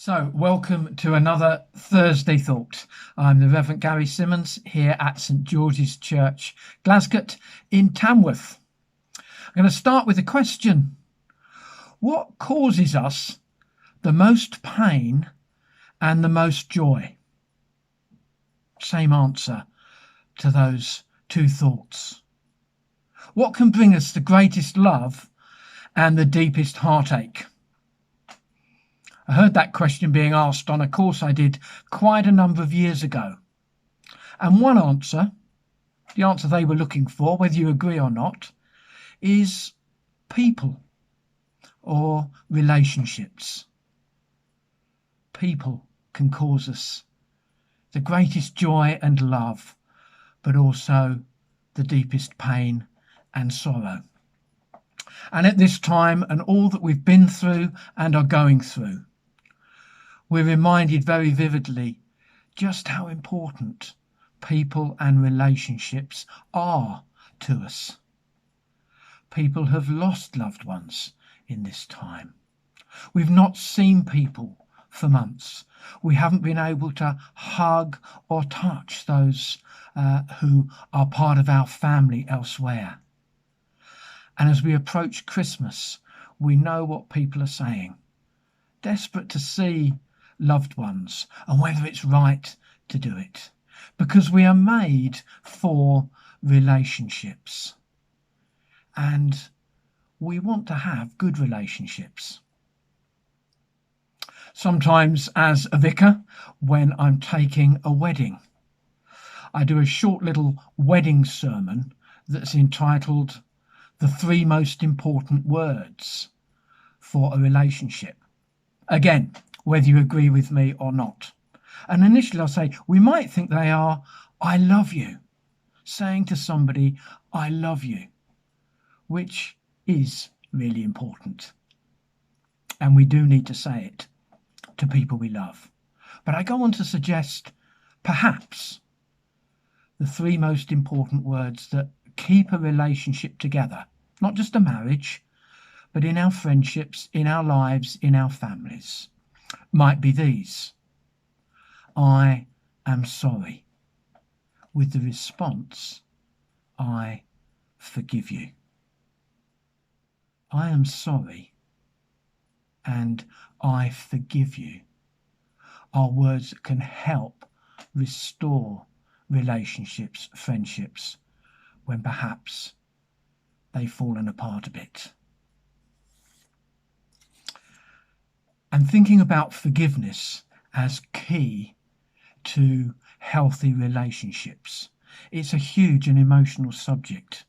So, welcome to another Thursday Thought. I'm the Reverend Gary Simmons here at St George's Church, Glasgow in Tamworth. I'm going to start with a question. What causes us the most pain and the most joy? Same answer to those two thoughts. What can bring us the greatest love and the deepest heartache? I heard that question being asked on a course I did quite a number of years ago. And one answer, the answer they were looking for, whether you agree or not, is people or relationships. People can cause us the greatest joy and love, but also the deepest pain and sorrow. And at this time, and all that we've been through and are going through, we're reminded very vividly just how important people and relationships are to us. People have lost loved ones in this time. We've not seen people for months. We haven't been able to hug or touch those who are part of our family elsewhere. And as we approach Christmas, we know what people are saying. Desperate to see loved ones and whether it's right to do it, because we are made for relationships and we want to have good relationships. Sometimes as a vicar, when I'm taking a wedding, I do a short little wedding sermon that's entitled The Three Most Important Words for a Relationship. Again, whether you agree with me or not. And initially I'll say, we might think they are, I love you. Saying to somebody, I love you, which is really important. And we do need to say it to people we love. But I go on to suggest, perhaps, the three most important words that keep a relationship together, not just a marriage, but in our friendships, in our lives, in our families, might be these. I am sorry. With the response, I forgive you. I am sorry and I forgive you are words that can help restore relationships, friendships, when perhaps they've fallen apart a bit. And thinking about forgiveness as key to healthy relationships, it's a huge and emotional subject.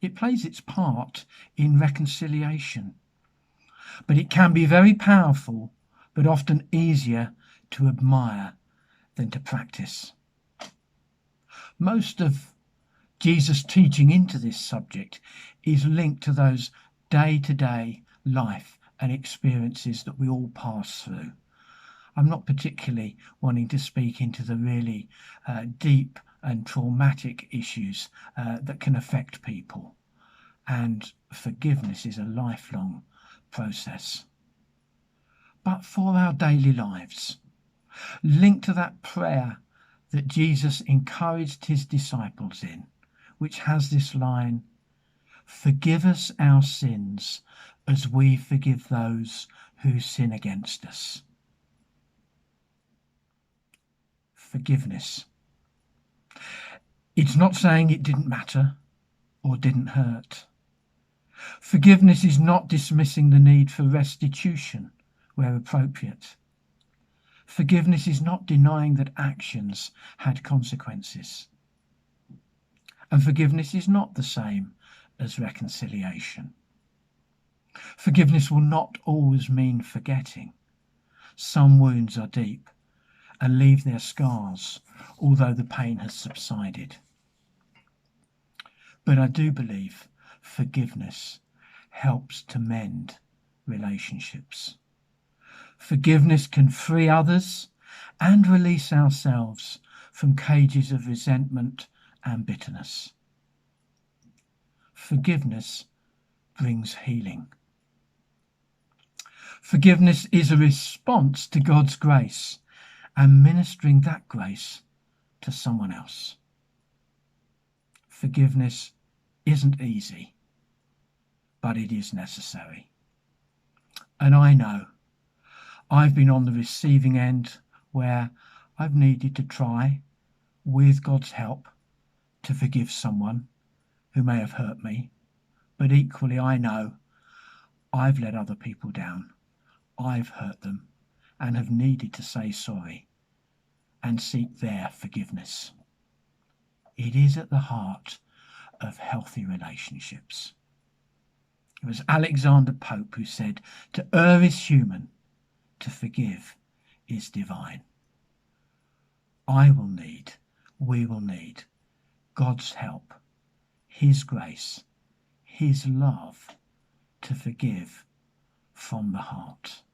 It plays its part in reconciliation, but it can be very powerful, but often easier to admire than to practice. Most of Jesus' teaching into this subject is linked to those day-to-day life and experiences that we all pass through. I'm not particularly wanting to speak into the really deep and traumatic issues that can affect people. And forgiveness is a lifelong process. But for our daily lives, linked to that prayer that Jesus encouraged his disciples in, which has this line, forgive us our sins as we forgive those who sin against us. Forgiveness. It's not saying it didn't matter or didn't hurt. Forgiveness is not dismissing the need for restitution where appropriate. Forgiveness is not denying that actions had consequences. And forgiveness is not the same as reconciliation. Forgiveness will not always mean forgetting. Some wounds are deep and leave their scars, although the pain has subsided. But I do believe forgiveness helps to mend relationships. Forgiveness can free others and release ourselves from cages of resentment and bitterness. Forgiveness brings healing. Forgiveness is a response to God's grace and ministering that grace to someone else. Forgiveness isn't easy, but it is necessary. And I know I've been on the receiving end where I've needed to try, with God's help, to forgive someone who may have hurt me. But equally, I know I've let other people down. I've hurt them and have needed to say sorry and seek their forgiveness. It is at the heart of healthy relationships. It was Alexander Pope who said, "To err is human, to forgive is divine." We will need God's help, His grace, His love to forgive from the heart.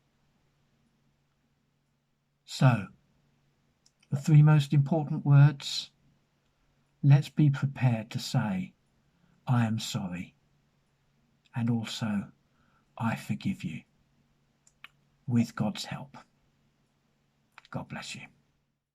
So, the three most important words: let's be prepared to say, "I am sorry," and also, "I forgive you," with God's help. God bless you.